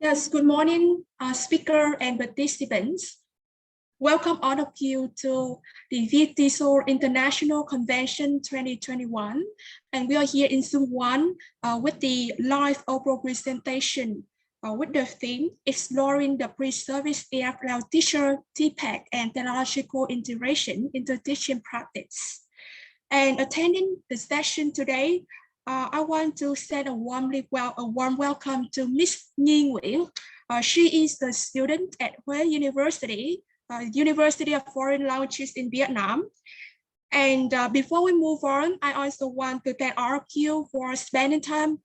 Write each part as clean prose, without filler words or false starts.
Yes, good morning, speaker and participants. Welcome all of you to the VTSOR International Convention 2021. And we are here in Zoom 1 with the live oral presentation with the theme, Exploring the Pre-Service EFL Teacher, TPACK, and Technological Integration into Teaching Practice. And attending the session today, I want to send a warm welcome to Miss Nhi Nguyen. She is the student at Huế University, University of Foreign Languages in Vietnam. And before we move on, I also want to thank all of you for spending time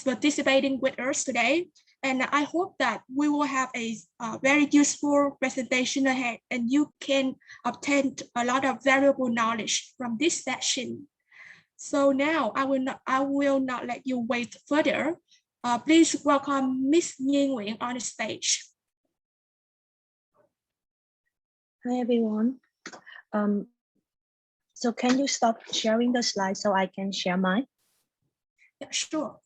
participating with us today. And I hope that we will have a very useful presentation ahead and you can obtain a lot of valuable knowledge from this session. So now I will not let you wait further. Please welcome Miss Nhi Nguyen on the stage. Hi everyone. So can you stop sharing the slides so I can share mine? Yeah, sure.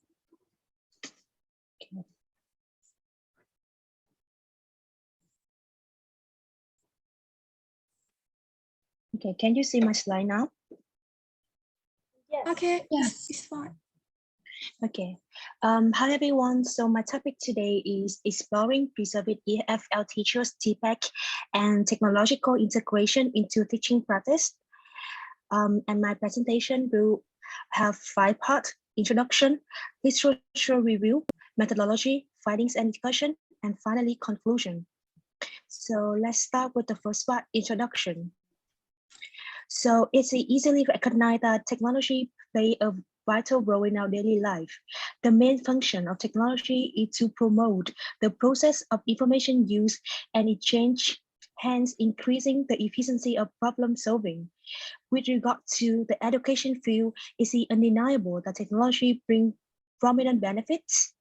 Okay, can you see my slide now? Yes. Okay, yes, it's fine. Okay, hi everyone. So my topic today is exploring preserving EFL teachers, TPACK, and technological integration into teaching practice. And my presentation will have 5 parts: introduction, literature review, methodology, findings and discussion, and finally conclusion. So let's start with the first part, introduction. So it's easily recognized that technology plays a vital role in our daily life. The main function of technology is to promote the process of information use and exchange, hence increasing the efficiency of problem solving. With regard to the education field, it's undeniable that technology brings prominent benefits.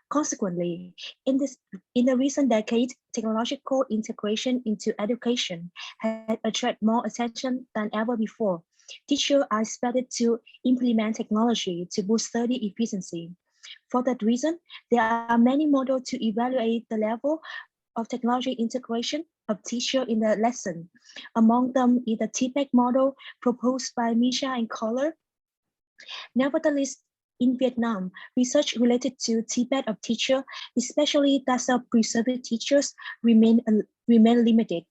Consequently, in the recent decade, technological integration into education has attracted more attention than ever before. Teachers are expected to implement technology to boost study efficiency. For that reason, there are many models to evaluate the level of technology integration of teacher in the lesson. Among them is the TPACK model proposed by Misha and Kohler. Nevertheless, in Vietnam, research related to TPACK of teacher, especially that of preserved teachers, remain limited.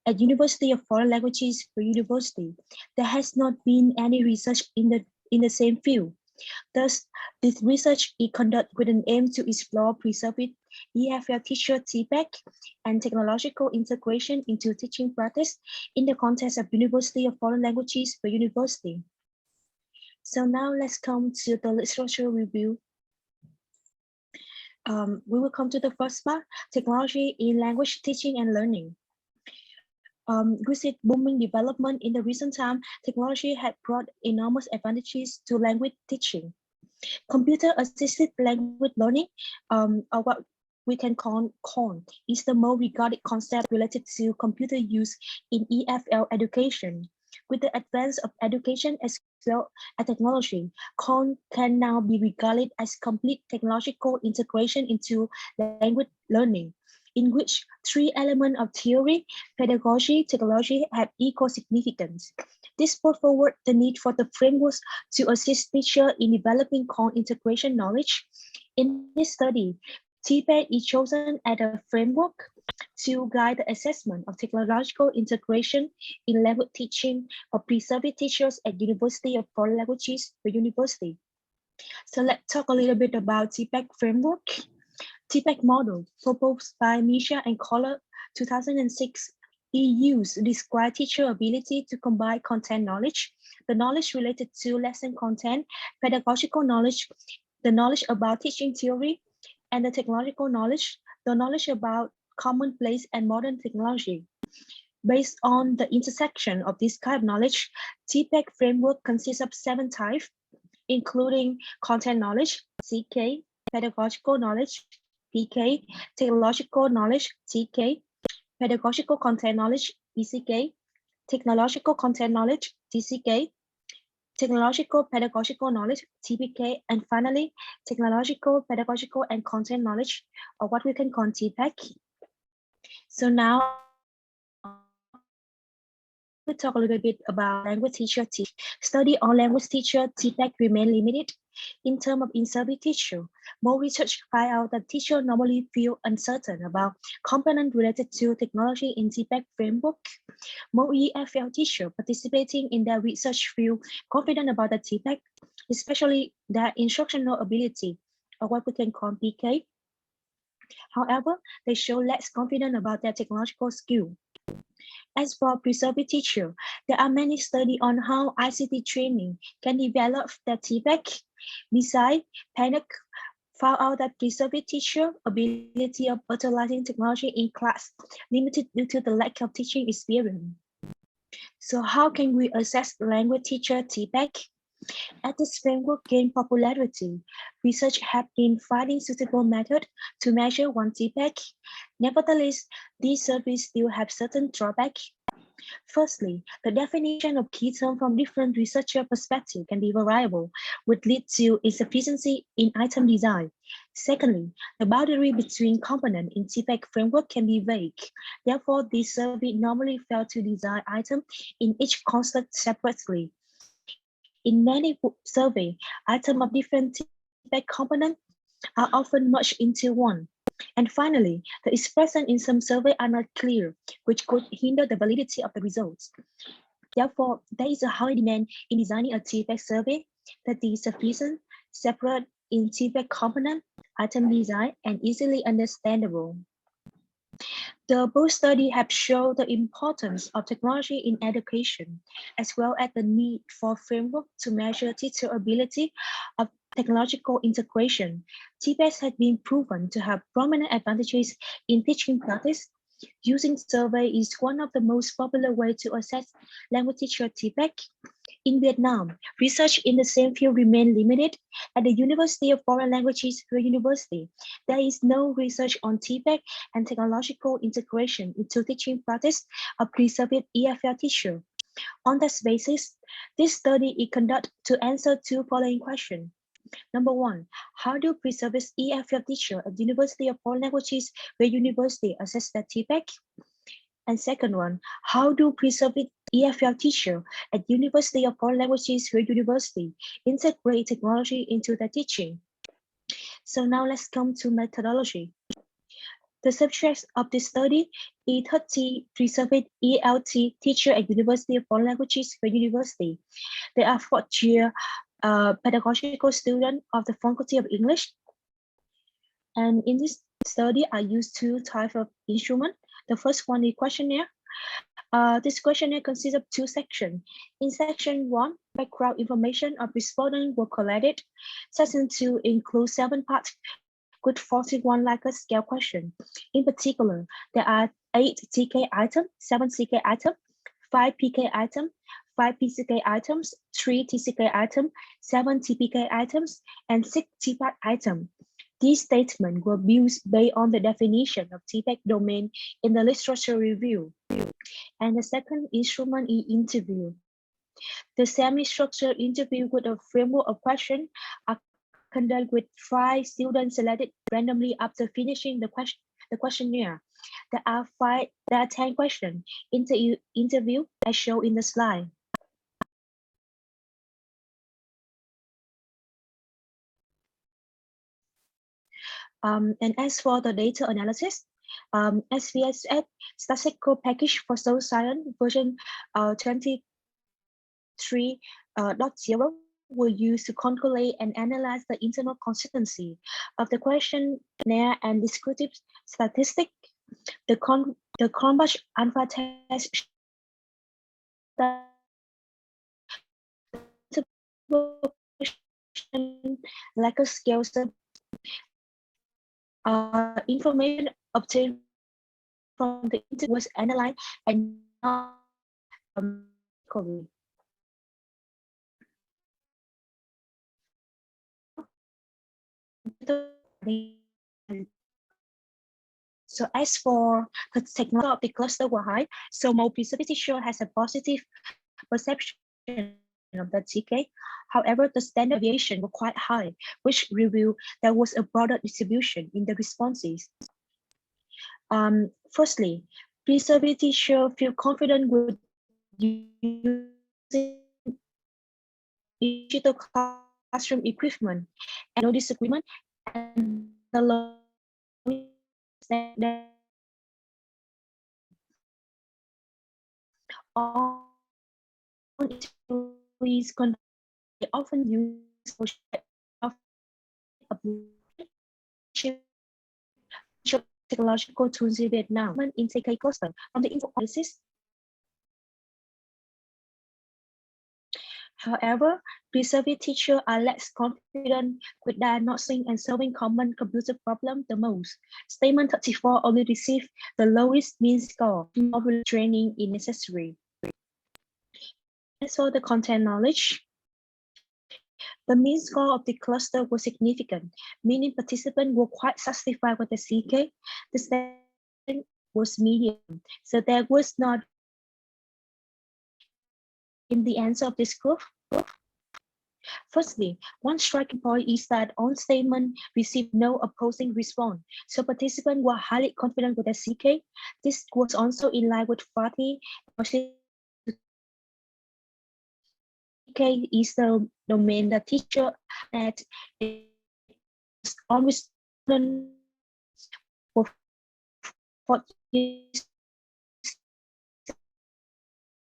At University of Foreign Languages University, there has not been any research in the same field. Thus, this research is conducted with an aim to explore preserved EFL teacher TPACK and technological integration into teaching practice in the context of University of Foreign Languages University. So now let's come to the literature review. We will come to the first part, technology in language teaching and learning. With its booming development in the recent time, technology had brought enormous advantages to language teaching. Computer-assisted language learning, or what we can call CON, is the most regarded concept related to computer use in EFL education. With the advance of education as well as technology, CON can now be regarded as complete technological integration into language learning, in which 3 elements of theory, pedagogy, technology have equal significance. This brought forward the need for the frameworks to assist teachers in developing CON integration knowledge. In this study, TPACK is chosen as a framework to guide the assessment of technological integration in language teaching of preserved teachers at University of Foreign Languages University. So let's talk a little bit about TPACK framework. TPACK model proposed by Misha and Kohler 2006 is to describe teacher ability to combine content knowledge, the knowledge related to lesson content, pedagogical knowledge, the knowledge about teaching theory, and the technological knowledge, the knowledge about commonplace and modern technology. Based on the intersection of this kind of knowledge, TPACK framework consists of 7 types, including content knowledge, CK, pedagogical knowledge, PK, technological knowledge, TK, pedagogical content knowledge, ECK, technological content knowledge, TCK, technological pedagogical knowledge, TPK, and finally, technological, pedagogical, and content knowledge, or what we can call TPACK. So now we talk a little bit about language teacher. Study on language teacher TPACK remain limited. In terms of in-service teacher, more research find out that teachers normally feel uncertain about components related to technology in TPACK framework. More EFL teachers participating in their research feel confident about the TPACK, especially their instructional ability, or what we can call PK. However, they show less confidence about their technological skill. As for preserved teacher, there are many studies on how ICT training can develop the TPACK. Besides, PANIC found out that preserved teacher ability of utilizing technology in class limited due to the lack of teaching experience. So how can we assess language teacher TPACK? As this framework gained popularity, research have been finding suitable methods to measure one TPACK. Nevertheless, these surveys still have certain drawbacks. Firstly, the definition of key terms from different researcher perspectives can be variable, which lead to insufficiency in item design. Secondly, the boundary between components in TPACK framework can be vague. Therefore, this survey normally fail to design items in each concept separately. In many surveys, items of different TPACK components are often merged into one. And finally, the expressions in some surveys are not clear, which could hinder the validity of the results. Therefore, there is a high demand in designing a TPACK survey that is sufficient, separate in TPACK component, item design, and easily understandable. The both studies have shown the importance of technology in education, as well as the need for framework to measure teacher ability of technological integration. TPACK has been proven to have prominent advantages in teaching practice. Using survey is one of the most popular ways to assess language teacher TPACK. In Vietnam, research in the same field remains limited. At the University of Foreign Languages University, there is no research on TPACK and technological integration into teaching practice of preserved EFL teacher. On that basis, this study is conducted to answer two following questions. Number one, how do preserved EFL teacher at University of Foreign Languages University assess their TPACK? And second one, how do preserved EFL teacher at University of Foreign Languages University integrate technology into their teaching? So now let's come to methodology. The subjects of this study is 30 preserved ELT teacher at University of Foreign Languages University. They are fourth-year pedagogical students of the Faculty of English. And in this study, I used two types of instruments. The first one is questionnaire. This questionnaire consists of two sections. In section 1, background information of respondents were collected. Section 2 includes 7 parts with 41 Likert scale questions. In particular, there are 8 TK items, 7 CK items, 5 PK items, 5 PCK items, 3 TCK items, 7 TPK items, and 6 TPACK items. These statements were built based on the definition of TPACK domain in the literature review. And the second instrument is interview. The semi-structured interview with a framework of questions are conducted with 5 students selected randomly after finishing the questionnaire. There are 10 questions in the interview as shown in the slide. And as for the data analysis, SVSS statistical package for social science version 23.0 were used to calculate and analyze the internal consistency of the questionnaire and descriptive statistic. The Cronbach alpha test like a scale information obtained from the interview was analyzed and so as for the technology of the cluster were high, so more precipitation has a positive perception of the TK. However, the standard deviation was quite high, which revealed there was a broader distribution in the responses. Firstly, pre-survey teachers feel confident with using digital classroom equipment and no disagreement, and the lowest that on interviewees often use of technological tools in Vietnam in TK cluster from the info analysis. However, pre-survey teachers are less confident with diagnosing and solving common computer problems the most. Statement 34 only received the lowest mean score. More training is necessary. As for the content knowledge, the mean score of the cluster was significant, meaning participants were quite satisfied with the CK. The standard was medium, so there was not in the answer of this group. Firstly, one striking point is that all statements received no opposing response, so participants were highly confident with the CK. This was also in line with Fatih. CK is the domain the teacher that on students for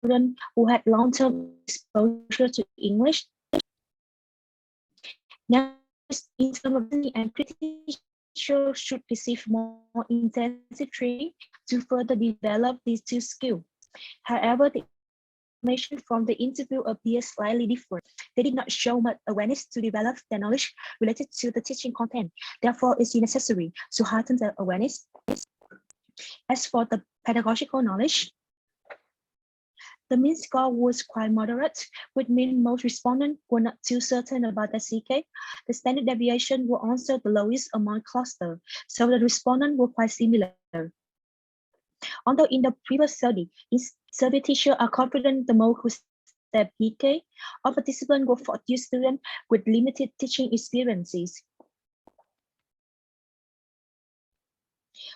students who had long-term exposure to English. Now, in terms of listening and critical, teachers should receive more intensive training to further develop these two skills. However, the information from the interview appears slightly different. They did not show much awareness to develop their knowledge related to the teaching content. Therefore, it's necessary to heighten the awareness. As for the pedagogical knowledge, the mean score was quite moderate, which means most respondents were not too certain about the CK. The standard deviation were also the lowest among clusters, so the respondents were quite similar. Although in the previous study, survey teachers are confident the most with their PK, all participants were 40 students with limited teaching experiences.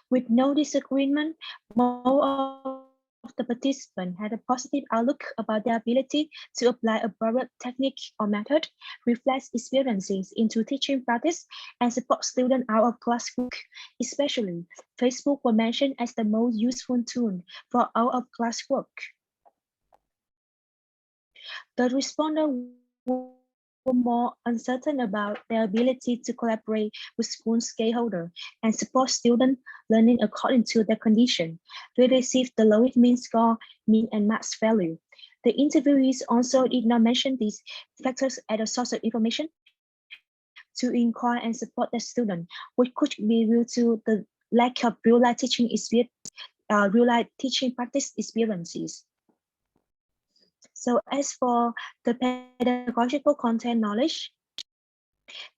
With no disagreement, more of the participants had a positive outlook about their ability to apply a broader technique or method, reflect experiences into teaching practice, and support students out of class work. Especially, Facebook was mentioned as the most useful tool for out of class work. The respondents were more uncertain about their ability to collaborate with school stakeholders and support student learning according to their condition. They received the lowest mean score, mean and max value. The interviewees also did not mention these factors as a source of information to inquire and support the student, which could be due to the lack of real-life teaching experience, real-life teaching practice experiences. So as for the pedagogical content knowledge,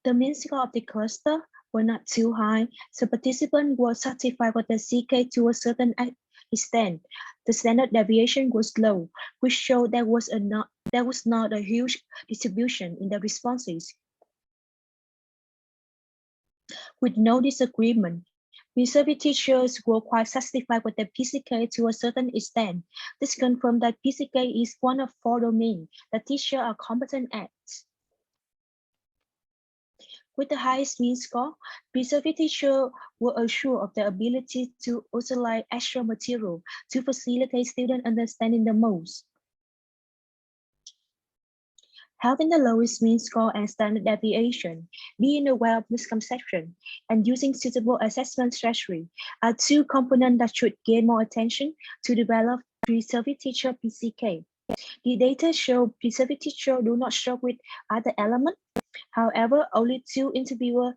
the mean score of the cluster were not too high, so participants were satisfied with the CK to a certain extent. The standard deviation was low, which showed there was not a huge distribution in the responses. With no disagreement, reserve teachers were quite satisfied with the PCK to a certain extent. This confirmed that PCK is one of 4 domains that teachers are competent at. With the highest mean score, reserve teachers were assured of their ability to utilize extra material to facilitate student understanding the most. Having the lowest mean score and standard deviation, being aware of misconception, and using suitable assessment strategy are 2 components that should gain more attention to develop pre-survey teacher PCK. The data show pre-survey teachers do not struggle with other elements. However, only 2 interviewers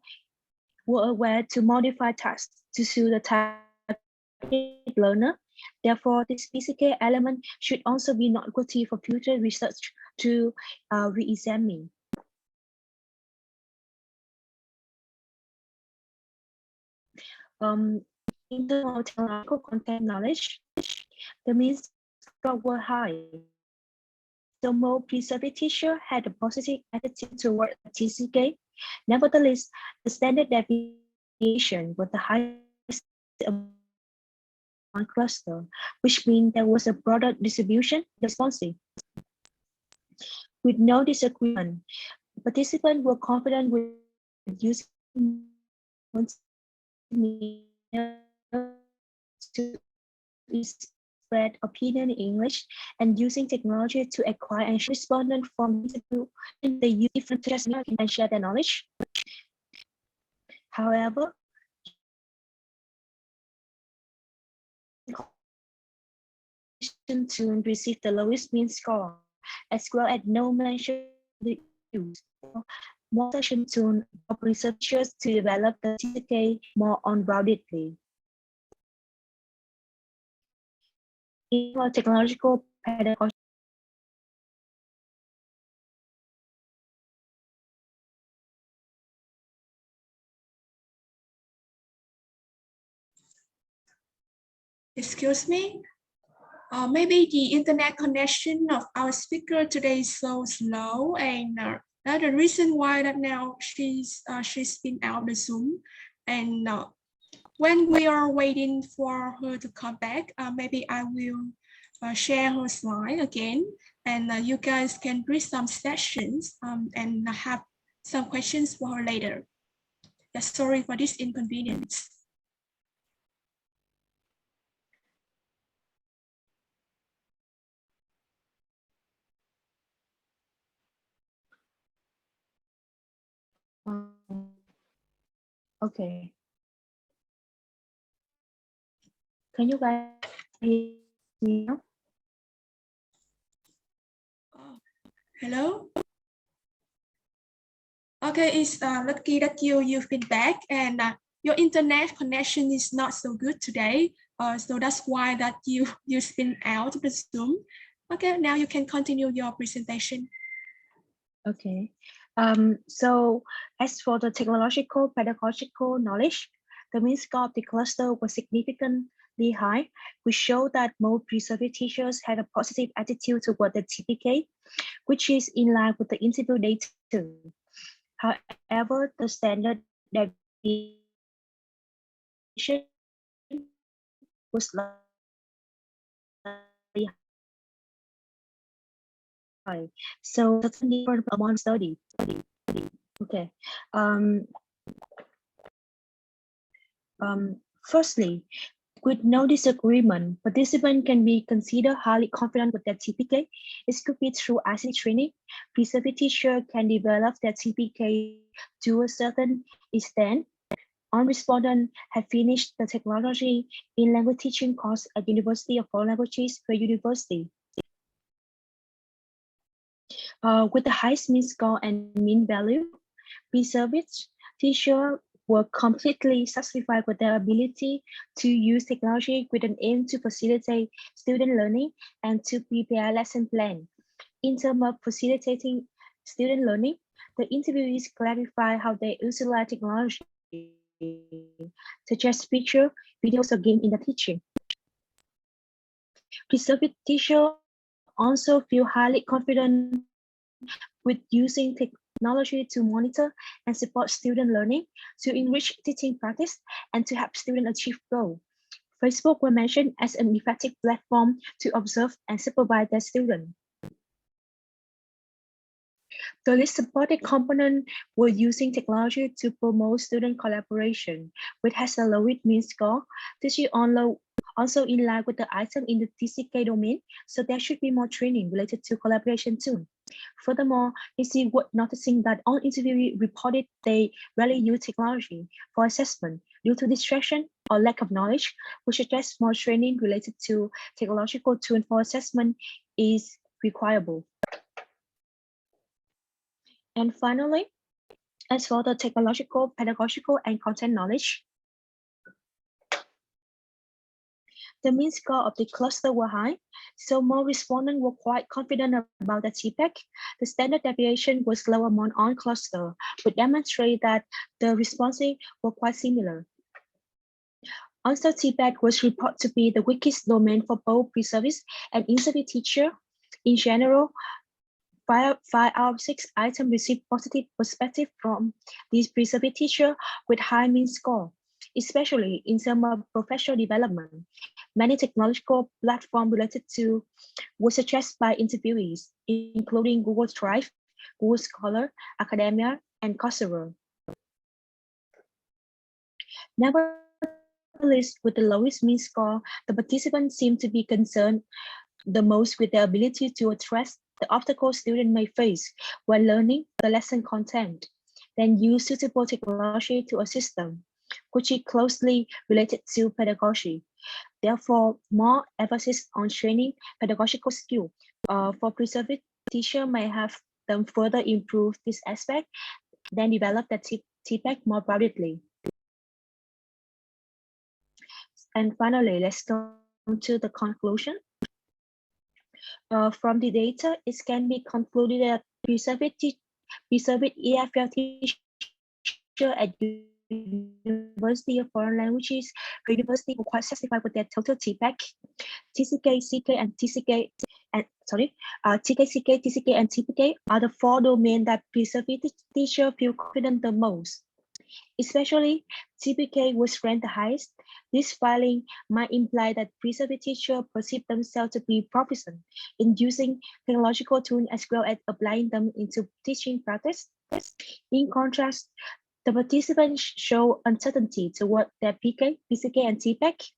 were aware to modify tasks to suit the target learner. Therefore, this PCK element should also be noteworthy for future research to re-examine. In terms of technological content knowledge, the mean score were high. So more pre-survey teacher had a positive attitude toward TCK. Nevertheless, the standard deviation was the highest among one cluster, which means there was a broader distribution responsive. With no disagreement, participants were confident with using multimedia to spread opinion in English and using technology to acquire and respondent from the interview, and they use different techniques and share their knowledge. However, to receive the lowest mean score, as well as no mention the use. More session tune of researchers to develop the TPACK more unroundedly. In our technological pedagogy, Excuse me. Maybe the internet connection of our speaker today is so slow, and that's the reason why that now she's been out of the Zoom. And when we are waiting for her to come back, maybe I will share her slide again, and you guys can read some sessions and have some questions for her later. Yeah, sorry for this inconvenience. okay. Can you guys hear me now? Hello? Okay, it's lucky that you've been back, and your internet connection is not so good today. So that's why that you've been out of the Zoom. Okay, now you can continue your presentation. Okay. So as for the technological pedagogical knowledge, the mean score of the cluster was significantly high, which showed that most pre-survey teachers had a positive attitude toward the TPK, which is in line with the interview data. However, the standard deviation was slightly high. So certainly different among study. Okay. Firstly, with no disagreement, participants can be considered highly confident with their TPK. It could be through ICT training. Pre-survey teacher can develop their TPK to a certain extent. All respondents have finished the technology in language teaching course at University of Foreign Languages per university. With the highest mean score and mean value, pre-survey teachers were completely satisfied with their ability to use technology with an aim to facilitate student learning and to prepare lesson plan. In terms of facilitating student learning, the interviewees clarify how they utilize technology, such as picture, videos, or game in the teaching. Pre-survey teachers also feel highly confident with using technology to monitor and support student learning, to enrich teaching practice, and to help students achieve goals. Facebook was mentioned as an effective platform to observe and supervise their students. The least supported component were using technology to promote student collaboration, which has a lowest mean score. This is also in line with the item in the TCK domain, so there should be more training related to collaboration too. Furthermore, it is worth noticing that all interviewees reported they rarely use technology for assessment due to distraction or lack of knowledge, which suggests more training related to technological tools for assessment is requireable. And finally, as for the technological, pedagogical, and content knowledge, the mean score of the cluster were high, so more respondents were quite confident about the TPACK. The standard deviation was low among all cluster, which demonstrate that the responses were quite similar. Also, TPACK was reported to be the weakest domain for both pre-service and in-service teacher. In general, 5 out of 6 items received positive perspective from these pre-survey teacher with high mean score, especially in terms of professional development. Many technological platforms related to were suggested by interviewees, including Google Drive, Google Scholar, Academia, and Coursera. Nevertheless, with the lowest mean score, the participants seem to be concerned the most with their ability to address the obstacles students may face while learning the lesson content, then use suitable technology to assist them, which is closely related to pedagogy. Therefore, more emphasis on training pedagogical skill for pre-survey teacher may have them further improve this aspect, then develop the TPACK more broadly. And finally, let's go to the conclusion. From the data, it can be concluded that pre-survey EFL teacher at University of Foreign Languages, university were quite satisfied with their total TPACK, TCK, CK, and TCK, and TK, CK, TCK, and TPK are the 4 domains that pre-survey teacher feel confident the most. Especially, TPK was ranked the highest. This filing might imply that pre-survey teachers perceive themselves to be proficient in using technological tools as well as applying them into teaching practice. In contrast, the participants show uncertainty toward their PK, PCK, and TPACK.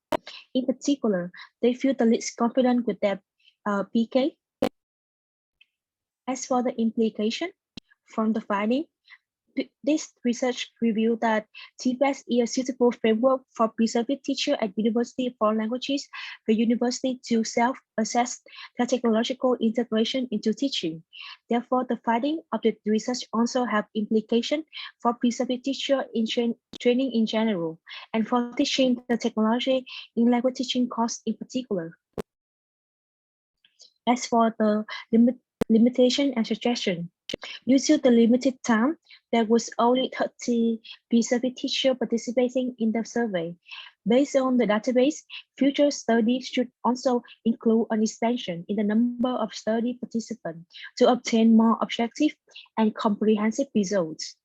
In particular, they feel the least confident with their PK. As for the implication from the finding, this research revealed that TPACK is a suitable framework for pre-survey teachers at University of Foreign Languages, the university to self-assess their technological integration into teaching. Therefore, the finding of the research also have implication for pre-survey teachers in training in general, and for teaching the technology in language teaching course in particular. As for the limitation and suggestion, due to the limited time, there was only 30 pre-survey teachers participating in the survey. Based on the database, future studies should also include an expansion in the number of study participants to obtain more objective and comprehensive results.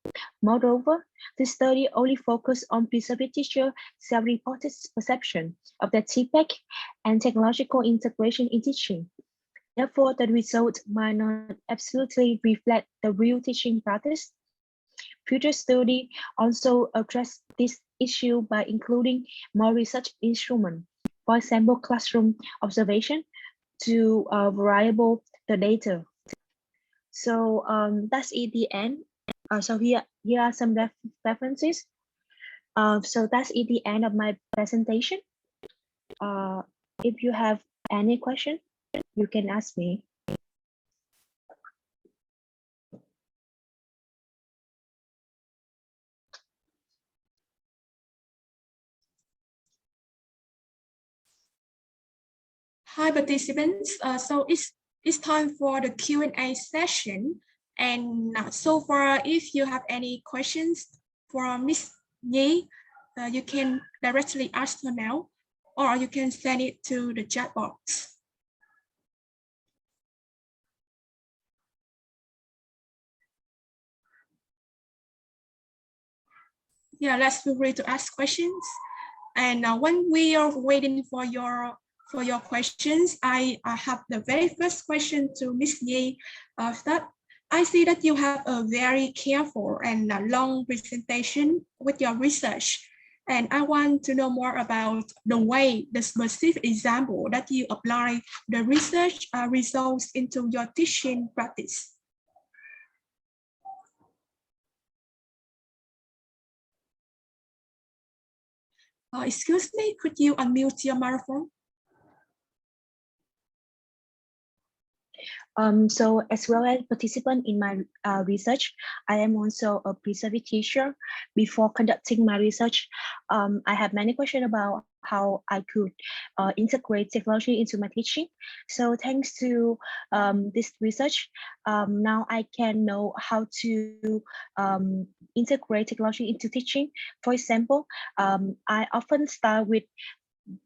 Moreover, the study only focused on pre-survey teachers' self-reported perception of their TPACK and technological integration in teaching. Therefore, the result might not absolutely reflect the real teaching practice. Future study also address this issue by including more research instruments, for example, classroom observation, to variable the data. So that's it, the end. So here are some references. So that's it, the end of my presentation. If you have any question, you can ask me. Hi participants, so it's time for the Q&A session. And so far, if you have any questions for Miss Nhi, you can directly ask her now, or you can send it to the chat box. Yeah, let's feel free to ask questions. And when we are waiting for your questions, I have the very first question to Miss Nhi. That I see that you have a very careful and long presentation with your research. And I want to know more about the way, the specific example that you apply the research results into your teaching practice. Excuse me, could you unmute your microphone? So as well as participant in my research, I am also a pre-survey teacher. Before conducting my research, I have many questions about how I could integrate technology into my teaching. So thanks to this research, now I can know how to integrate technology into teaching. For example, I often start with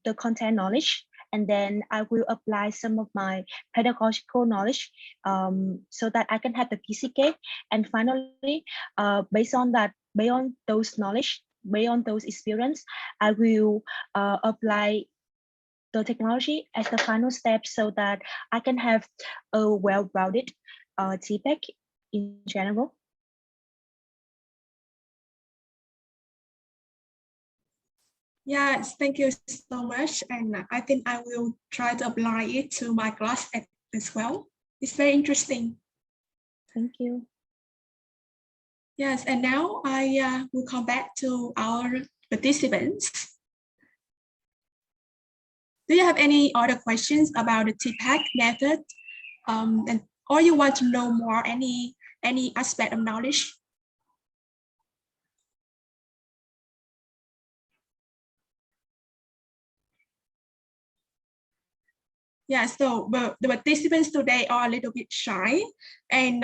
the content knowledge, and then I will apply some of my pedagogical knowledge so that I can have the TCK. And finally, based on that, based on those knowledge, based on those experience, I will apply the technology as the final step so that I can have a well-rounded TPACK in general. Yes, thank you so much. And I think I will try to apply it to my class as well. It's very interesting. Thank you. Yes, and now I will come back to our participants. Do you have any other questions about the TPACK method? Or you want to know more any aspect of knowledge? Yeah, so the participants today are a little bit shy. And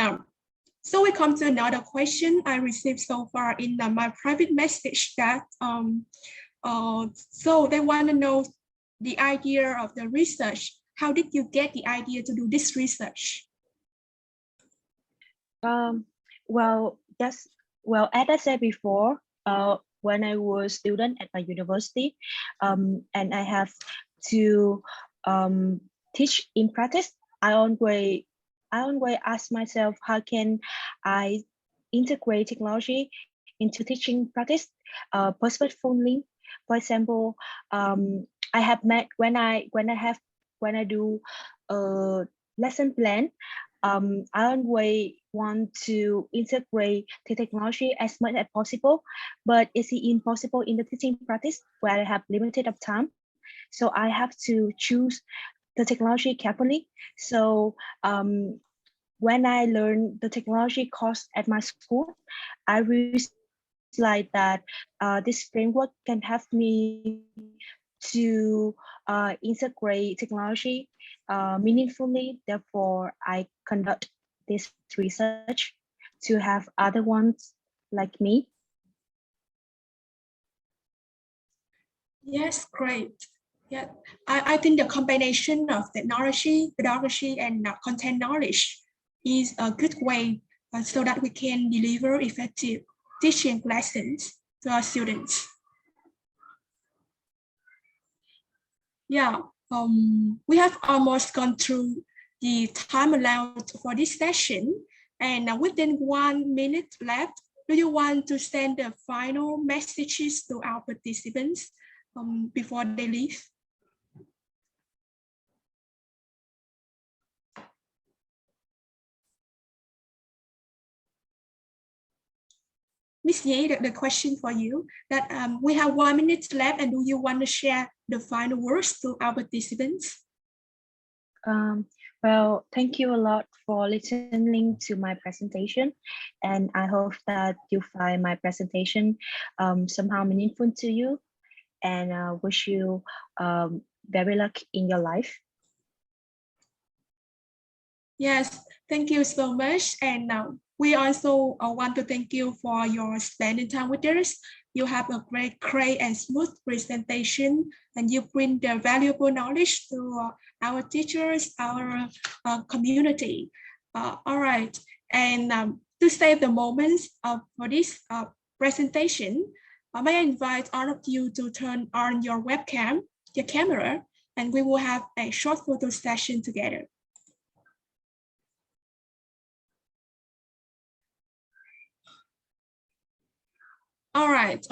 so we come to another question I received so far in my private message that so they want to know the idea of the research. How did you get the idea to do this research? Well, as I said before, when I was student at my university, and I have to teach in practice, I always ask myself, how can I integrate technology into teaching practice purposefully? For example, I have met when I do a lesson plan. I always want to integrate the technology as much as possible, but it's impossible in the teaching practice where I have limited of time. So I have to choose the technology carefully. So when I learned the technology course at my school, I realized that this framework can help me to integrate technology meaningfully. Therefore, I conduct this research to have other ones like me. Yes, great. Yeah, I think the combination of technology, pedagogy, and content knowledge is a good way so that we can deliver effective teaching lessons to our students. Yeah, we have almost gone through the time allowed for this session, and within 1 minute left, do you want to send the final messages to our participants before they leave? Miss Nhi, the question for you that we have 1 minute left, and do you want to share the final words to our participants? Well, thank you a lot for listening to my presentation, and I hope that you find my presentation somehow meaningful to you, and wish you very luck in your life. Yes, thank you so much. And we also want to thank you for your spending time with us. You have a great and smooth presentation, and you bring the valuable knowledge to our teachers, our community. All right, and to save the moments for this presentation, may I invite all of you to turn on your webcam, your camera, and we will have a short photo session together. All right.